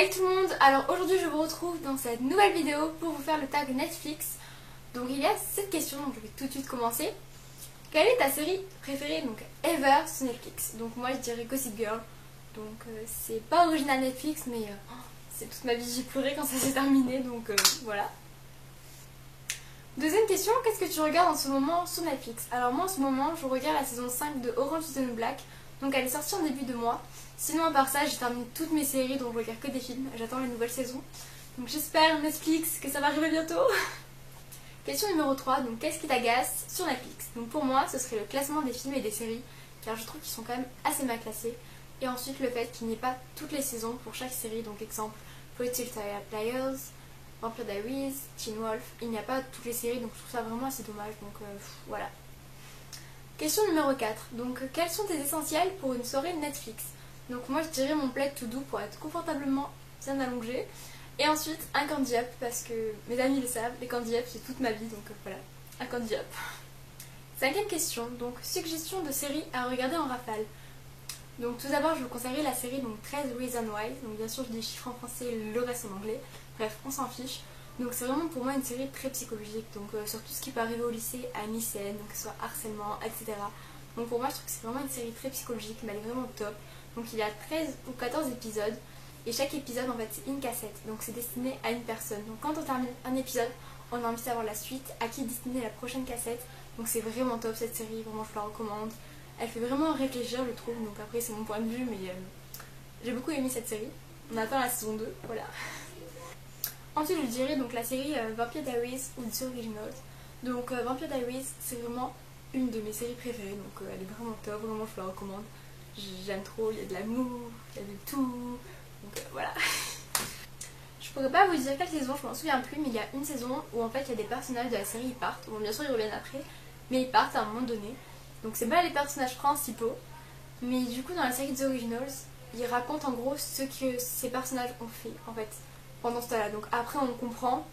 Salut tout le monde, alors aujourd'hui je vous retrouve dans cette nouvelle vidéo pour vous faire le tag Netflix. Donc il y a cette question, donc je vais tout de suite commencer. Quelle est ta série préférée, donc ever sur Netflix? Donc moi je dirais Gossip Girl. Donc c'est pas original Netflix mais c'est toute ma vie j'ai pleuré quand ça s'est terminé, donc voilà. Deuxième question, qu'est-ce que tu regardes en ce moment sur Netflix? Alors moi en ce moment je regarde la saison 5 de Orange is the New Black. Donc elle est sortie en début de mois. Sinon à part ça j'ai terminé toutes mes séries, donc je regarde que des films. J'attends la nouvelle saison. Donc j'espère Netflix que ça va arriver bientôt. Question numéro 3, donc qu'est-ce qui t'agace sur Netflix? Donc pour moi ce serait le classement des films et des séries, car je trouve qu'ils sont quand même assez mal classés. Et ensuite le fait qu'il n'y ait pas toutes les saisons pour chaque série, donc exemple Pretty Little Liars, Vampire Diaries, Teen Wolf, il n'y a pas toutes les séries, donc je trouve ça vraiment assez dommage, donc voilà. Question numéro 4, donc quels sont tes essentiels pour une soirée Netflix? Donc moi je dirais mon plaid to do pour être confortablement bien allongé. Et ensuite un candy up, parce que mes amis le savent, les candy up c'est toute ma vie, donc voilà, un candy up. Cinquième question, donc suggestion de séries à regarder en rafale. Donc tout d'abord je vous conseillerais la série donc 13 Reasons Why, donc bien sûr je dis les chiffres en français et le reste en anglais, bref on s'en fiche. Donc c'est vraiment pour moi une série très psychologique, donc sur tout ce qui peut arriver au lycée à une lycéenne, donc que ce soit harcèlement, etc. Donc pour moi je trouve que c'est vraiment une série très psychologique, mais elle est vraiment top. Donc il y a 13 ou 14 épisodes, et chaque épisode en fait c'est une cassette, donc c'est destiné à une personne. Donc quand on termine un épisode, on a envie de savoir la suite, à qui est destinée la prochaine cassette. Donc c'est vraiment top cette série, vraiment je la recommande. Elle fait vraiment réfléchir je trouve, donc après c'est mon point de vue, mais j'ai beaucoup aimé cette série. On attend la saison 2, voilà. Ensuite je dirais donc la série Vampire Diaries ou The Originals. Donc Vampire Diaries c'est vraiment une de mes séries préférées, donc elle est vraiment top, vraiment je la recommande. J'aime trop, il y a de l'amour, il y a de tout, donc voilà. Je pourrais pas vous dire quelle saison, je m'en souviens plus, mais il y a une saison où en fait il y a des personnages de la série qui partent. Bon bien sûr ils reviennent après, mais ils partent à un moment donné. Donc c'est pas les personnages principaux, mais du coup dans la série The Originals, ils racontent en gros ce que ces personnages ont fait en fait pendant ce temps-là. Donc après on comprend,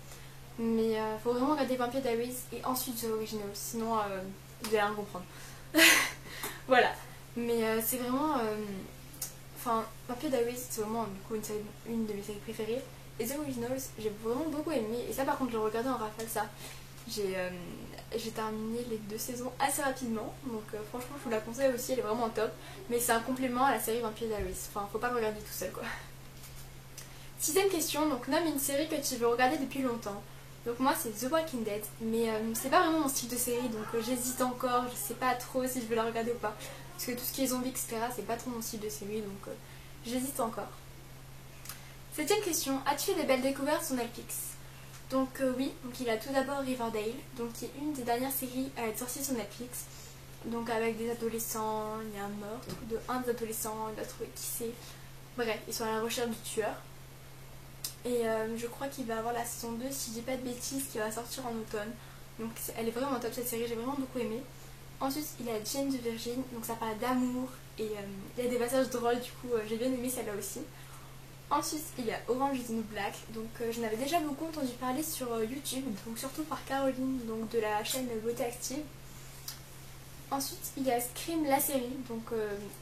mais faut vraiment regarder Vampire Diaries et ensuite The Originals, sinon vous allez rien comprendre. Voilà, mais c'est vraiment... Enfin, Vampire Diaries c'est vraiment du coup une de mes séries préférées. Et The Originals j'ai vraiment beaucoup aimé, et ça par contre je le regardais en rafale ça. J'ai terminé les 2 saisons assez rapidement, donc franchement je vous la conseille aussi, elle est vraiment top. Mais c'est un complément à la série Vampire Diaries, enfin faut pas le regarder tout seul quoi. Sixième question, donc nomme une série que tu veux regarder depuis longtemps. Donc moi c'est The Walking Dead, mais c'est pas vraiment mon style de série, donc j'hésite encore, je sais pas trop si je vais la regarder ou pas. Parce que tout ce qui est zombies etc c'est pas trop mon style de série, donc j'hésite encore. Septième question, as-tu fait des belles découvertes sur Netflix? Donc oui, donc il y a tout d'abord Riverdale, donc qui est une des dernières séries à être sortie sur Netflix. Donc avec des adolescents, il y a un meurtre de un des adolescents, il doit trouver qui c'est. Bref, ils sont à la recherche du tueur. Et je crois qu'il va avoir la saison 2, si je dis pas de bêtises, qui va sortir en automne. Donc elle est vraiment top cette série, j'ai vraiment beaucoup aimé. Ensuite il y a Jane the Virgin, donc ça parle d'amour et il y a des passages drôles, du coup j'ai bien aimé celle-là aussi. Ensuite il y a Orange is the New Black, donc j'en avais déjà beaucoup entendu parler sur YouTube, donc surtout par Caroline, donc de la chaîne Beauté Active. Ensuite il y a Scream la série, donc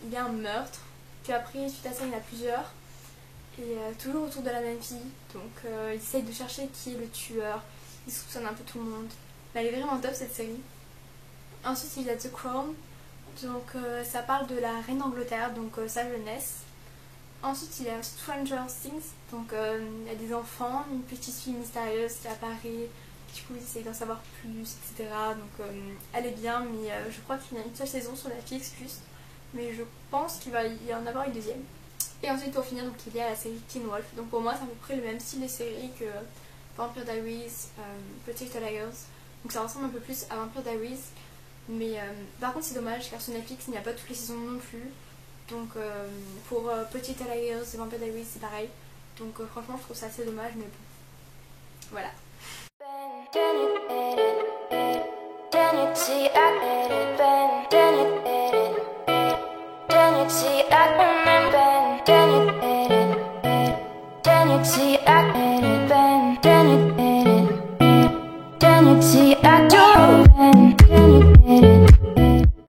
il y a un meurtre, puis après suite à ça il y en a plusieurs. Et toujours autour de la même fille, donc ils essayent de chercher qui est le tueur, ils soupçonnent un peu tout le monde. Mais elle est vraiment top cette série. Ensuite il y a The Crown, donc ça parle de la reine d'Angleterre, donc sa jeunesse. Ensuite il y a Stranger Things, donc il y a des enfants, une petite fille mystérieuse qui apparaît, du coup ils essayent d'en savoir plus, etc. Donc elle est bien, mais je crois qu'il y a une seule saison sur Netflix juste, mais je pense qu'il va y en avoir une deuxième. Et ensuite pour finir donc il y a la série Teen Wolf, donc pour moi c'est à peu près le même style de série que Vampire Diaries, Pretty Little Liars, donc ça ressemble un peu plus à Vampire Diaries, mais par contre c'est dommage car sur Netflix il n'y a pas toutes les saisons non plus, donc pour Pretty Little Liars et Vampire Diaries c'est pareil, donc franchement je trouve ça assez dommage, mais bon, voilà. See, I get it, then you get it. Then you see, I do.